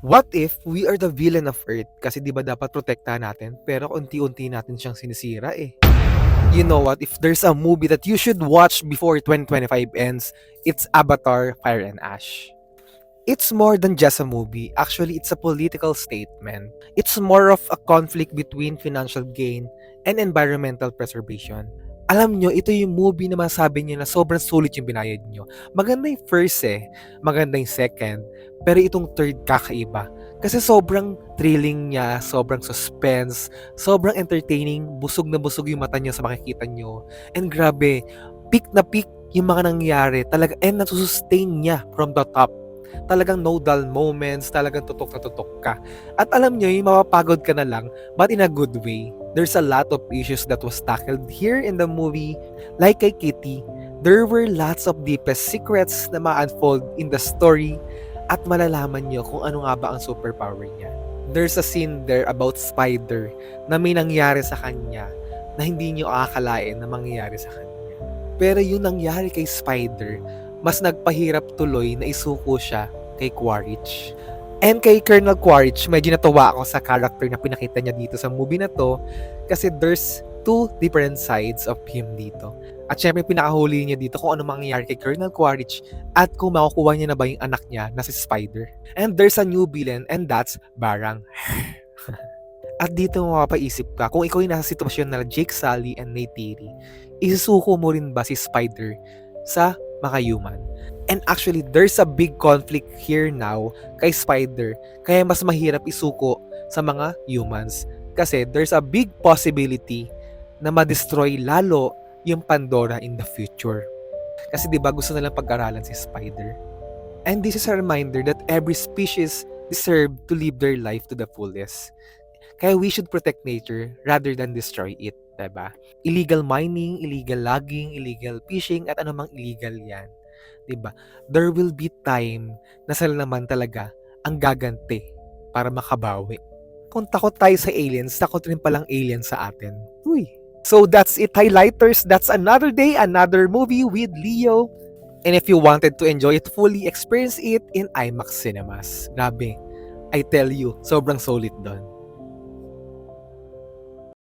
What if we are the villain of Earth? Kasi 'di ba dapat protektahan natin, pero unti-unti natin siyang sinisira eh. You know what? If there's a movie that you should watch before 2025 ends, it's Avatar: Fire and Ash. It's more than just a movie. Actually, it's a political statement. It's more of a conflict between financial gain and environmental preservation. Alam nyo, ito yung movie na masabi nyo na sobrang sulit yung binayad nyo. Maganda yung first maganda yung second, pero itong third kakaiba. Kasi sobrang thrilling niya, sobrang suspense, sobrang entertaining, busog na busog yung mata nyo sa makikita nyo. And grabe, peak na peak yung mga nangyari talaga, and nasusustain niya from the top. Talagang no dull moments, talagang tutok na tutok ka. At alam nyo, yung mapapagod ka na lang, but in a good way. There's a lot of issues that was tackled here in the movie. Like kay Kitty, there were lots of deepest secrets na ma-unfold in the story at malalaman nyo kung ano nga ba ang superpower niya. There's a scene there about Spider na may nangyari sa kanya na hindi nyo akalain na mangyayari sa kanya. Pero yung nangyari kay Spider, mas nagpahirap tuloy na isuko siya kay Quaritch. And kay Colonel Quaritch, medyo natuwa ako sa character na pinakita niya dito sa movie na to kasi there's two different sides of him dito. At syempre pinakahuli niya dito kung ano mangyayari kay Colonel Quaritch at kung makukuha niya na ba yung anak niya na si Spider. And there's a new villain and that's Barang. At dito mapapaisip ka, kung ikaw yung nasa sitwasyon na Jake Sully and Neytiri, isusuko mo rin ba si Spider sa maka-human? And actually, there's a big conflict here now kay Spider, kaya mas mahirap isuko sa mga humans. Kasi there's a big possibility na ma-destroy lalo yung Pandora in the future. Kasi diba gusto nalang pag-aralan si Spider. And this is a reminder that every species deserve to live their life to the fullest. Kaya we should protect nature rather than destroy it, diba? Illegal mining, illegal logging, illegal fishing, at anumang illegal yan. Diba? There will be time na sila naman talaga ang gaganti para makabawi. Kung takot tayo sa aliens, takot rin palang aliens sa atin. Uy! So that's it, highlighters. That's another day, another movie with Leo. And if you wanted to enjoy it fully, experience it in IMAX Cinemas. Grabe. I tell you, sobrang solid doon.